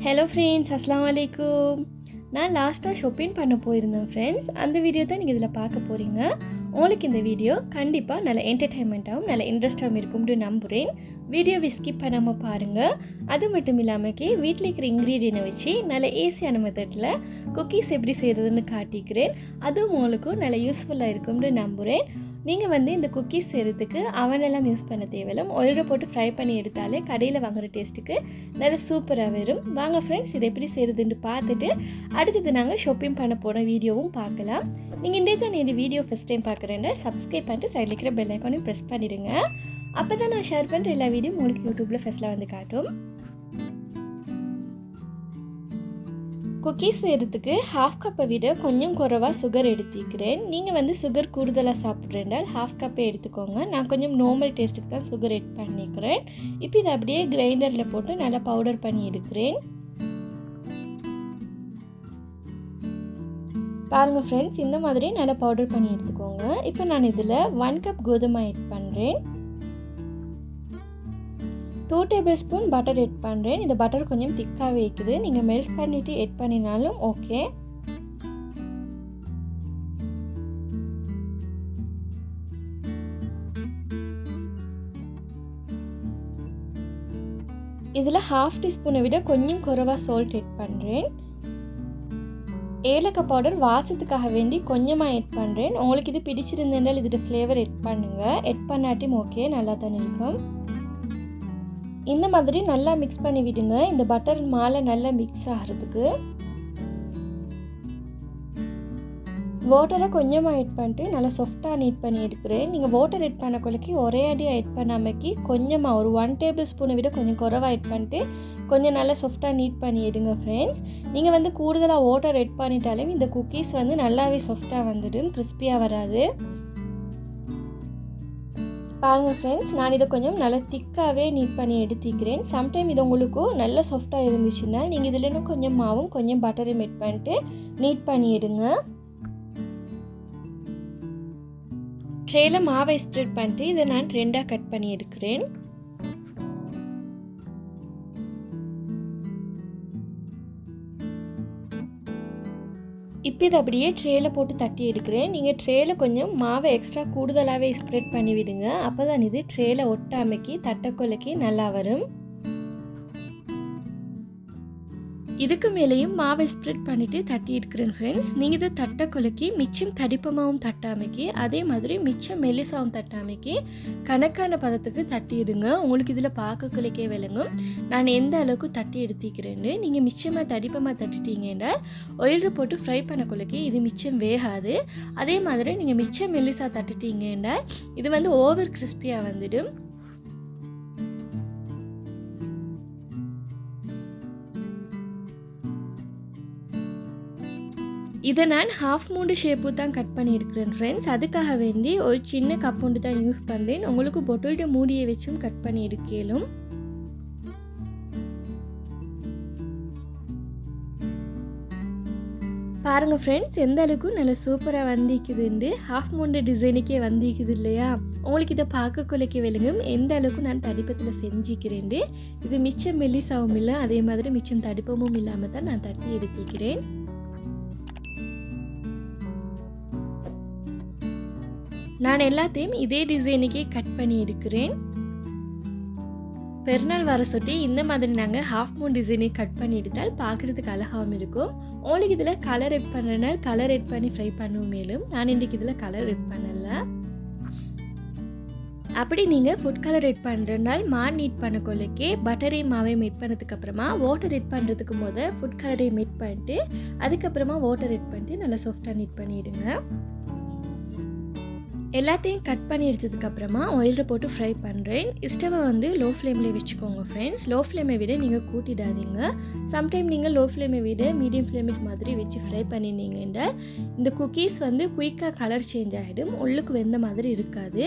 Hello friends, Assalamu alaikum. நான் லாஸ்ட்டாக shopping பண்ண போயிருந்தேன் ஃப்ரெண்ட்ஸ். அந்த வீடியோ தான் நீங்கள் இதில் பார்க்க போகிறீங்க. உங்களுக்கு இந்த வீடியோ கண்டிப்பாக நல்ல என்டர்டைன்மெண்ட்டாகவும் நல்ல இன்ட்ரெஸ்ட்டாகவும் இருக்கும்னு நம்புகிறேன். வீடியோவை ஸ்கிப் பண்ணாமல் பாருங்கள். அது மட்டும் இல்லாமக்கி வீட்டில் இருக்கிற இன்க்ரீடியனை வச்சு நல்ல ஈஸியான மெத்தடில் குக்கீஸ் எப்படி செய்கிறதுன்னு காட்டிக்கிறேன். அதுவும் உங்களுக்கு நல்ல யூஸ்ஃபுல்லாக இருக்கும்னு நம்புகிறேன். நீங்கள் இந்த குக்கீஸ் செய்கிறதுக்கு அவனெல்லாம் யூஸ் பண்ண தேவையில்லை. ஆயிலில் போட்டு ஃப்ரை பண்ணி எடுத்தாலே கடையில் வாங்குகிற டேஸ்ட்டுக்கு நல்ல சூப்பராக வரும். வாங்க ஃப்ரெண்ட்ஸ், இதை எப்படி செய்கிறதுன்னு பார்த்துட்டு அடுத்தது நாங்கள் ஷாப்பிங் பண்ண போன வீடியோவும் பார்க்கலாம். நீங்கள் இன்றைய தான் இந்த வீடியோ ஃபஸ்ட் டைம் பார்க்குறேன்னா சப்ஸ்கிரைப் பண்ணிட்டு சைடில் இருக்கிற பெல் ஐக்கானையும் ப்ரெஸ் பண்ணிடுங்க. அப்போ தான் நான் ஷேர் பண்ணுற எல்லா வீடியோ உங்களுக்கு யூடியூப்பில் ஃபஸ்ட்டில் வந்து காட்டும். குக்கீஸ் செய்கிறதுக்கு ஹாஃப் கப்பை விட கொஞ்சம் குறைவாக சுகர் எடுத்துக்கிறேன். நீங்கள் சுகர் கூடுதலாக சாப்பிட்றேன்டால் ஹாஃப் கப்பை எடுத்துக்கோங்க. நான் கொஞ்சம் நார்மல் டேஸ்ட்டுக்கு தான் சுகர் ஆட் பண்ணிக்கிறேன். இப்போ இதை அப்படியே கிரைண்டரில் போட்டு நல்லா பவுடர் பண்ணி எடுக்கிறேன். பாருங்கள் ஃப்ரெண்ட்ஸ், இந்த மாதிரி நல்லா பவுடர் பண்ணி எடுத்துக்கோங்க. இப்போ நான் இதில் 1 கப் கோதுமை ஆட் பண்ணுறேன். 2 டேபிள் ஸ்பூன் பட்டர் ஆட் பண்ணுறேன். இந்த பட்டர் கொஞ்சம் திக்காகவே இருக்குது. நீங்கள் மெல்ட் பண்ணிவிட்டு ஆட் பண்ணினாலும் ஓகே. இதில் ஹாஃப் டீஸ்பூனை விட கொஞ்சம் குறைவாக சால்ட் ஆட் பண்ணுறேன். ஏலக்காய் பவுடர் வாசத்துக்காக வேண்டி கொஞ்சமாக ஆட் பண்ணுறேன். உங்களுக்கு இது பிடிச்சிருந்தால் இதோட ஃப்ளேவர் ஆட் பண்ணுங்கள். ஆட் பண்ணாட்டியும் ஓகே, நல்லா தானே இருக்கும். இந்த மாதிரி நல்லா மிக்ஸ் பண்ணி விடுங்க, இந்த பட்டர் மாலை நல்லா மிக்ஸ் ஆகிறதுக்கு. வாட்டரை கொஞ்சமாக ஆட் பண்ணிட்டு நல்லா சாஃப்டாக நீட் பண்ணி எடுக்கிறேன். நீங்கள் வாட்டர் ஆட் பண்ண கொலைக்கு ஒரே அடியாக ஆட் பண்ணாமக்கி கொஞ்சமாக ஒரு 1 டேபிள் ஸ்பூனை விட கொஞ்சம் குறைவாக ஆட் பண்ணிட்டு கொஞ்சம் நல்லா சாஃப்டாக நீட் பண்ணி எடுங்க ஃப்ரெண்ட்ஸ். நீங்கள் கூடுதலாக வாட்டர் ஆட் பண்ணிட்டாலும் இந்த குக்கீஸ் நல்லாவே சாஃப்டாக வந்துடும், கிறிஸ்பியாக வராது. பாருங்கள் ஃப்ரெண்ட்ஸ், நான் இதை கொஞ்சம் நல்லா திக்காகவே நீட் பண்ணி எடுத்துக்கிறேன். சம்டைம் இது உங்களுக்கு நல்ல சாஃப்டாக இருந்துச்சுன்னா நீங்கள் இதில் இன்னும் கொஞ்சம் மாவும் கொஞ்சம் பட்டரும் ஆட் பண்ணிட்டு நீட் பண்ணி எடுங்க. ட்ரேயில் மாவை ஸ்ப்ரெட் பண்ணிட்டு இதை நான் 2ஆக கட் பண்ணி எடுக்கிறேன். இப்போ இதை அப்படியே ட்ரேயில் போட்டு தட்டி எடுக்கிறேன். நீங்கள் ட்ரேயில் கொஞ்சம் மாவை எக்ஸ்ட்ரா கூடுதலாகவே ஸ்ப்ரெட் பண்ணி விடுங்க. அப்போ தான் இது ட்ரேயில் ஒட்டாமைக்கு தட்டக்கொலைக்கு நல்லா வரும். இதுக்கு மேலேயும் மாவை ஸ்ப்ரெட் பண்ணிவிட்டு தட்டி எடுக்கிறேன் ஃப்ரெண்ட்ஸ். நீங்கள் இதை தட்டக்கொலைக்கு மிச்சம் தடிப்பமாகவும் தட்டாமைக்கு அதே மாதிரி மிச்சம் மெல்லிசாவும் தட்டாமைக்கு கணக்கான பதத்துக்கு தட்டிடுங்க. உங்களுக்கு இதில் பார்க்க கொலைக்கே விளங்கும் நான் எந்த அளவுக்கு தட்டி எடுத்துக்கிறேன்னு. நீங்கள் மிச்சமாக தடிப்பமாக தட்டிட்டீங்கன்னா ஆயிலில் போட்டு ஃப்ரை பண்ண கொலைக்கு இது மிச்சம் வேகாது. அதே மாதிரி நீங்கள் மிச்சம் மெல்லிசா தட்டிட்டீங்கன்னா இது ஓவர் கிறிஸ்பியாக வந்துடும். இதை நான் ஹாஃப் மூண்டு ஷேப்பு தான் கட் பண்ணியிருக்கிறேன் ஃப்ரெண்ட்ஸ். அதுக்காக வேண்டி ஒரு சின்ன கப்புண்டு தான் யூஸ் பண்ணுறேன். உங்களுக்கு பொட்டில்கிட்ட மூடியை வச்சும் கட் பண்ணி எடுக்கலும். பாருங்கள் ஃப்ரெண்ட்ஸ், எந்த அளவுக்கு நல்ல சூப்பராக வந்திக்குதுண்டு. ஹாஃப் மூண்டு டிசைனுக்கே வந்திக்குது இல்லையா? உங்களுக்கு இதை பார்க்க கொலைக்க விளங்கும் எந்த அளவுக்கு நான் தடிப்பத்தில் செஞ்சுக்கிறேன். இது மிச்சம் மெல்லிசாவும் இல்லை, அதே மாதிரி மிச்சம் தடிப்பமும் இல்லாமல் தான் நான் தட்டி எடுத்துக்கிறேன். நான் எல்லாத்தையும் இதே டிசைனுக்கே கட் பண்ணி எடுக்கிறேன். பெருநாள் வர சொட்டி இந்த மாதிரி நாங்கள் ஹாஃப் மூன் டிசைனை கட் பண்ணி எடுத்தால் பார்க்குறதுக்கு அழகாகவும் இருக்கும். உங்களுக்கு இதில் கலர் ஆட் பண்ணுறதுனால கலர் ஆட் பண்ணி ஃப்ரை பண்ணுவோம். மேலும் நான் இன்றைக்கி இதில் கலர் ஆட் பண்ணலை. அப்படி நீங்கள் ஃபுட் கலர் ஆட் பண்ணுறதுனால நீட் பண்ண கொள்ளைக்கே பட்டரையும் மாவையும் ஆட் பண்ணதுக்கப்புறமா வாட்டர் ஆட் பண்ணுறதுக்கு போது ஃபுட் கலரையும் ஆட் பண்ணிட்டு அதுக்கப்புறமா வாட்டர் ஆட் பண்ணிட்டு நல்லா சாஃப்டாக நீட் பண்ணிவிடுங்க. எல்லாத்தையும் கட் பண்ணி எடுத்ததுக்கப்புறமா ஆயிலில் போட்டு ஃப்ரை பண்ணுறேன். ஸ்டவை லோ ஃப்ளேமில் வச்சுக்கோங்க ஃப்ரெண்ட்ஸ். லோ ஃப்ளேமை விட நீங்கள் கூட்டிடாதீங்க. சம்டைம் நீங்கள் லோ ஃப்ளேமை விட மீடியம் ஃப்ளேமுக்கு மாதிரி வச்சு ஃப்ரை பண்ணினீங்கன்னா இந்த குக்கீஸ் குயிக்காக கலர் சேஞ்ச் ஆகிடும், உள்ளுக்கு வெந்த மாதிரி இருக்காது.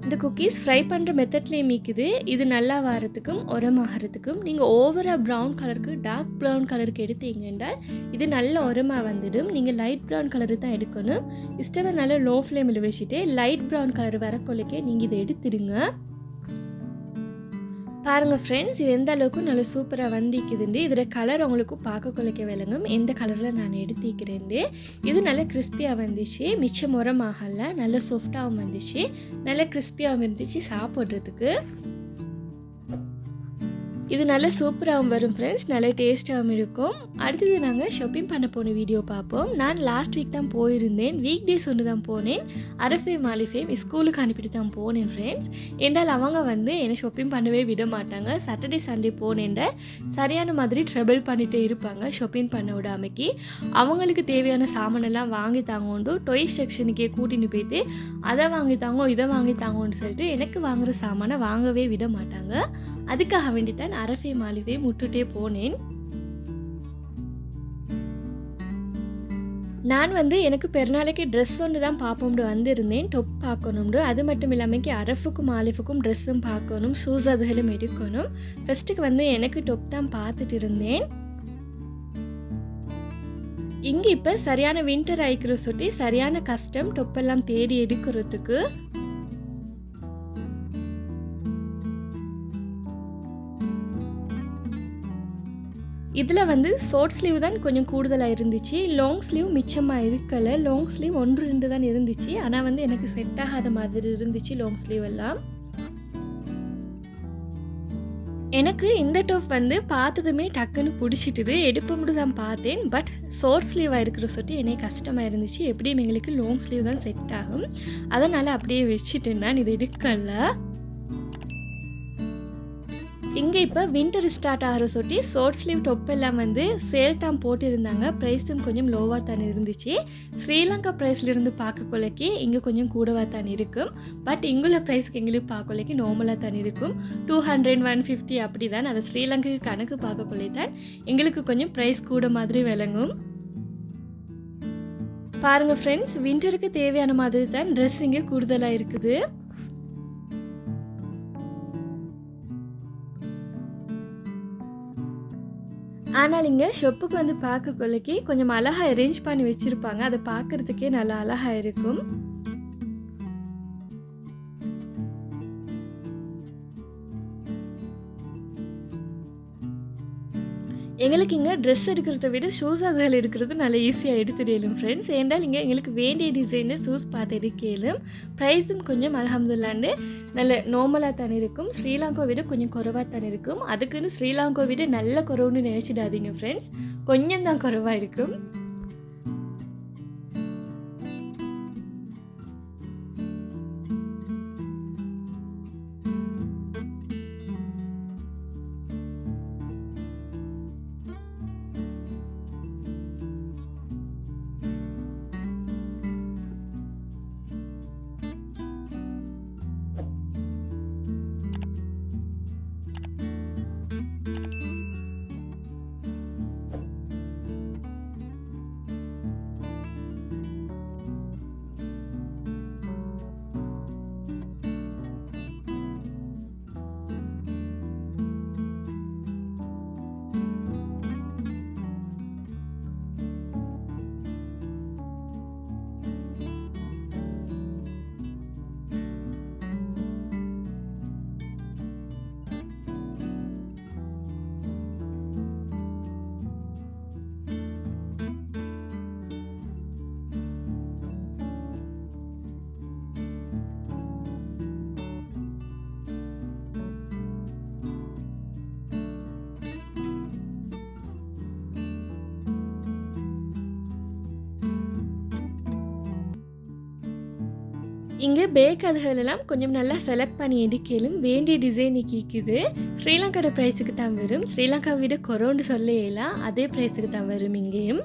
இந்த குக்கீஸ் ஃப்ரை பண்ணுற மெத்தட்லேயும் மீக்குது. இது நல்லா வரத்துக்கும் உரமாகிறதுக்கும் நீங்கள் ஓவராக ப்ரௌன் கலருக்கு டார்க் ப்ரௌன் கலருக்கு எடுத்தீங்கன்னா இது நல்ல உரமாக வந்துடும். நீங்கள் லைட் ப்ரௌன் கலரு தான் எடுக்கணும். ஸ்டவை நல்லா லோ ஃப்ளேமில் வச்சுட்டு லைட் ப்ரௌன் கலர் வரக்கொள்ளைக்கே நீங்கள் இதை எடுத்துடுங்க. பாருங்க ஃப்ரெண்ட்ஸ், இது எந்த அளவுக்கு நல்ல சூப்பராக வந்திக்குதுண்டு. இதில் கலர் உங்களுக்கு பார்க்க கொள்ளைக்க விளங்கும் எந்த கலரில் நான் எடுத்திக்கிறேன்ட்டு. இது நல்ல கிறிஸ்பியாக வந்துச்சு, மிச்சம் உரமாகல, நல்ல சாஃப்டாகவும் வந்துச்சு, நல்ல கிறிஸ்பியாகவும் இருந்துச்சு சாப்பிட்றதுக்கு. இது நல்ல சூப்பராகவும் வரும் ஃப்ரெண்ட்ஸ், நல்ல டேஸ்ட்டாகவும் இருக்கும். அடுத்தது நாங்கள் ஷாப்பிங் பண்ண போன வீடியோ பார்ப்போம். நான் லாஸ்ட் வீக் தான் போயிருந்தேன், வீக் டேஸ் ஒன்று தான் போனேன். அரஃபே மாலிஃபேம் ஸ்கூலுக்கு அனுப்பிட்டு தான் போனேன் ஃப்ரெண்ட்ஸ். என்றால் அவங்க என்னை ஷாப்பிங் பண்ணவே விட மாட்டாங்க. சாட்டர்டே சண்டே போனேன்ட சரியான மாதிரி ட்ரபிள் பண்ணிகிட்டே இருப்பாங்க ஷாப்பிங் பண்ண விடாமைக்கு. அவங்களுக்கு தேவையான சாமானெல்லாம் வாங்கி தாங்கோண்டு டொய் செக்ஷனுக்கே கூட்டின்னு போய்ட்டு அதை வாங்கி தாங்கோ இதை வாங்கி தாங்கோன்னு சொல்லிட்டு எனக்கு வாங்குகிற சாமானை வாங்கவே விட மாட்டாங்க. அதுக்காக வேண்டித்தான் அரஃபே மாலிஃபே முட்டுட்டே போனேன். நான் எனக்கு பெருநாளைக்கு ட்ரெஸ் ஒன்று தான் பார்ப்போம்னு வந்திருந்தேன், டொப் பார்க்கணும்னு. அது மட்டும் இல்லாமல் அரஃபுக்கும் மாலிஃபுக்கும் ட்ரெஸ்ஸும் பார்க்கணும், ஷூஸ் அதுகளும் எடுக்கணும். ஃபஸ்ட்டுக்கு எனக்கு டொப் தான் பார்த்துட்டு இருந்தேன். இங்கே இப்போ சரியான வின்டர் ஆயிக்கிற சொல்லி சரியான கஷ்டம் டொப்பெல்லாம் தேடி எடுக்கிறதுக்கு. இதில் ஷார்ட் ஸ்லீவ் தான் கொஞ்சம் கூடுதலாக இருந்துச்சு, லாங் ஸ்லீவ் மிச்சமாக இருக்கலை. லாங் ஸ்லீவ் 1-2 தான் இருந்துச்சு, ஆனால் எனக்கு செட் ஆகாத மாதிரி இருந்துச்சு லாங் ஸ்லீவ் எல்லாம். எனக்கு இந்த டாப் பார்த்ததுமே டக்குன்னு பிடிச்சிட்டுது, எடுப்போம்னு தான் பார்த்தேன். பட் ஷார்ட் ஸ்லீவாக இருக்கிற சொட்டி எனக்கு கஷ்டமாக இருந்துச்சு. எப்படியும் எங்களுக்கு லாங் ஸ்லீவ் தான் செட் ஆகும், அதனால் அப்படியே வச்சுட்டேன், நான் இது எடுக்கலை. இங்கே இப்போ வின்டர் ஸ்டார்ட் ஆகிற சொட்டி ஷார்ட் ஸ்லீவ் டொப் எல்லாம் சேல் தான் போட்டிருந்தாங்க. ப்ரைஸும் கொஞ்சம் லோவாக தான் இருந்துச்சு. ஸ்ரீலங்கா ப்ரைஸ்லேருந்து பார்க்க கொள்ளைக்கு இங்கே கொஞ்சம் கூடவாக தான் இருக்கும். பட் இங்குள்ள ப்ரைஸ்க்கு எங்களுக்கு பார்க்க கொள்ளைக்கு நார்மலாக தான் இருக்கும். 200 150 அப்படி தான். அதை ஸ்ரீலங்காக்கு கணக்கு பார்க்க கொள்ளை தான் எங்களுக்கு கொஞ்சம் ப்ரைஸ் கூட மாதிரி விளங்கும். பாருங்கள் ஃப்ரெண்ட்ஸ், வின்டருக்கு தேவையான மாதிரி தான் ட்ரெஸ் இங்கே கூடுதலாக இருக்குது. ஆனால் இங்கே ஷொப்புக்கு பார்க்க கொள்ளைக்கு கொஞ்சம் அழகாக அரேஞ்ச் பண்ணி வச்சுருப்பாங்க, அதை பார்க்குறதுக்கே நல்லா அழகாக இருக்கும். எங்களுக்கு இங்கே ட்ரெஸ் எடுக்கிறத விட ஷூஸ் அதில் எடுக்கிறது நல்லா ஈஸியாக எடுத்துடலும் ஃப்ரெண்ட்ஸ். ஏன்றால் இங்கே எங்களுக்கு வேண்டிய டிசைனு ஷூஸ் பார்த்து எடுக்கலும். ப்ரைஸும் கொஞ்சம் அல்ஹம்துலில்லாஹ் நல்ல நார்மலாக தான் இருக்கும். ஸ்ரீலங்கா விட கொஞ்சம் குறைவாக தான் இருக்கும். அதுக்குன்னு ஸ்ரீலங்கா விட நல்ல குறைவுன்னு நினச்சிடாதீங்க ஃப்ரெண்ட்ஸ், கொஞ்சம் தான் குறைவாக இருக்கும். இங்கே பேக் அதுகளெல்லாம் கொஞ்சம் நல்லா செலக்ட் பண்ணி எடுக்கலும் வேண்டிய டிசைன் கேட்குது. ஸ்ரீலங்காவோட ப்ரைஸுக்கு தான் வரும், ஸ்ரீலங்காவை விட குறைன்னு சொல்லலாம், அதே ப்ரைஸுக்கு தான் வரும் இங்கேயும்.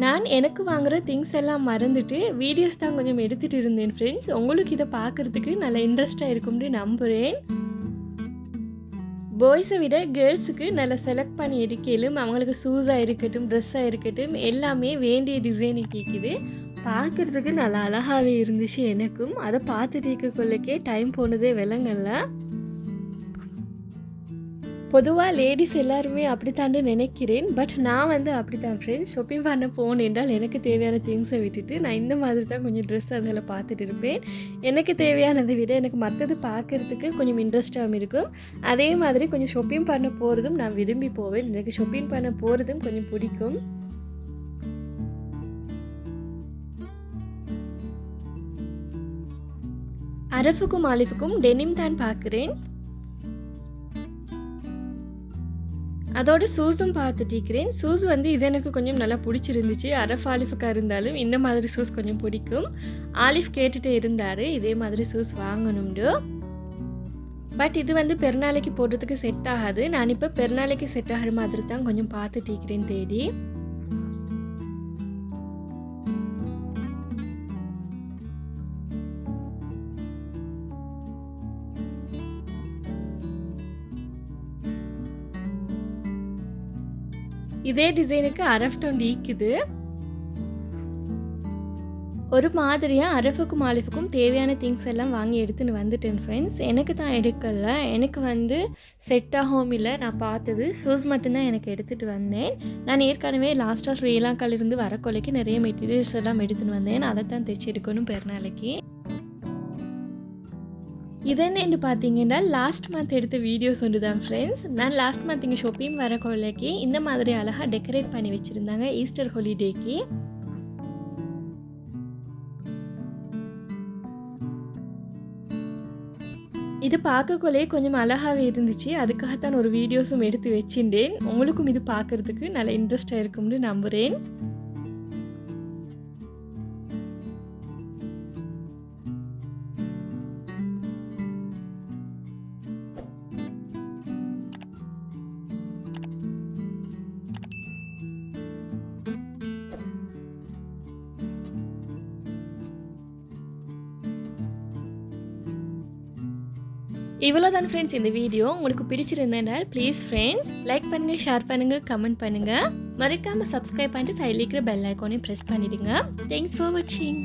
நான் எனக்கு வாங்குகிற திங்ஸ் எல்லாம் மறந்துட்டு வீடியோஸ் தான் கொஞ்சம் எடுத்துகிட்டு இருந்தேன் ஃப்ரெண்ட்ஸ். உங்களுக்கு இதை பார்க்குறதுக்கு நல்ல இன்ட்ரெஸ்டாக இருக்கும்னு நம்புகிறேன். பாய்ஸை விட கேர்ள்ஸுக்கு நல்லா செலக்ட் பண்ணி எடுக்கலும், அவங்களுக்கு ஷூஸாக இருக்கட்டும் ட்ரெஸ்ஸாக இருக்கட்டும் எல்லாமே வேண்டிய டிசைனு கேட்குது. பார்க்குறதுக்கு நல்லா அழகாகவே இருந்துச்சு எனக்கும். அதை பார்த்துட்டு இருக்கக்குள்ளக்கே டைம் போனதே விளங்கல. பொதுவாக லேடிஸ் எல்லாருமே அப்படித்தாண்டு நினைக்கிறேன். பட் நான் வந்து அப்படித்தான் ஃப்ரெண்ட்ஸ். ஷாப்பிங் பண்ண போனேன் என்றால் எனக்கு தேவையான திங்ஸை விட்டுட்டு நான் இந்த மாதிரி தான் கொஞ்சம் ட்ரெஸ் அதில் பார்த்துட்டு இருப்பேன். எனக்கு தேவையானதை விட எனக்கு மற்றது பார்க்குறதுக்கு கொஞ்சம் இன்ட்ரெஸ்டாகவும் இருக்கும். அதே மாதிரி கொஞ்சம் ஷாப்பிங் பண்ண போகிறதும் நான் விரும்பி போவேன். எனக்கு ஷாப்பிங் பண்ண போகிறதும் கொஞ்சம் பிடிக்கும். அரஃபுக்கும் ஆலிஃபுக்கும் டெனிம் தான் பார்க்குறேன். அதோட ஷூஸும் பார்த்துட்டிருக்கிறேன். ஷூஸ் வந்து இது எனக்கு கொஞ்சம் நல்லா பிடிச்சிருந்துச்சு. அரஃப் ஆலிஃபுக்காக இருந்தாலும் இந்த மாதிரி ஷூஸ் கொஞ்சம் பிடிக்கும். ஆலிஃப் கேட்டுகிட்டே இருந்தார் இதே மாதிரி ஷூஸ் வாங்கணும்னு. பட் இது வந்து பெருநாளைக்கு போடுறதுக்கு செட் ஆகாது. நான் இப்போ பெருநாளைக்கு செட் ஆகிற மாதிரி தான் கொஞ்சம் பார்த்துட்டிருக்கிறேன் தேடி. இதே டிசைனுக்கு அரஃப் டவுன் ஈக்குது. ஒரு மாதிரியாக அரஃபுக்கும் ஆலிஃபுக்கும் தேவையான திங்ஸ் எல்லாம் வாங்கி எடுத்துன்னு வந்துட்டேன் ஃப்ரெண்ட்ஸ். எனக்கு தான் எடுக்கலை. எனக்கு வந்து செட் ஆகவும் இல்லை. நான் பார்த்தது ஷூஸ் மட்டும்தான் எனக்கு எடுத்துகிட்டு வந்தேன். நான் ஏற்கனவே லாஸ்ட்டாக ஸ்ரீலங்காவிலிருந்து வர கொலைக்கு நிறைய மெட்டீரியல்ஸ் எல்லாம் எடுத்துன்னு வந்தேன். அதை தான் தைச்சி எடுக்கணும் பெருநாளைக்கு. இதென்னு பார்த்தீங்கன்னா லாஸ்ட் மந்த் எடுத்த வீடியோஸ் ஒன்று தான் ஃப்ரெண்ட்ஸ். நான் லாஸ்ட் மந்த் இங்கே ஷாப்பிங் வர கொள்ளைக்கு இந்த மாதிரி அழகாக டெக்கரேட் பண்ணி வச்சுருந்தாங்க ஈஸ்டர் ஹாலிடேக்கு. இது பார்க்கக்குள்ளே கொஞ்சம் அழகாகவே இருந்துச்சு. அதுக்காகத்தான் ஒரு வீடியோஸும் எடுத்து வச்சுட்டேன். உங்களுக்கும் இது பார்க்குறதுக்கு நல்ல இன்ட்ரெஸ்டாக இருக்கும்னு நம்புகிறேன். இவ்வளோதான் ஃப்ரெண்ட்ஸ் இந்த வீடியோ. உங்களுக்கு பிடிச்சிருந்தேனால் ப்ளீஸ் ஃப்ரெண்ட்ஸ் லைக் பண்ணுங்கள், ஷேர் பண்ணுங்கள், கமெண்ட் பண்ணுங்கள். மறக்காமல் சப்ஸ்கிரைப் பண்ணிட்டு சைடில் இருக்கிற பெல் ஐக்கானையும் ப்ரெஸ் பண்ணிவிடுங்க. தேங்க்ஸ் ஃபார் வாட்சிங்.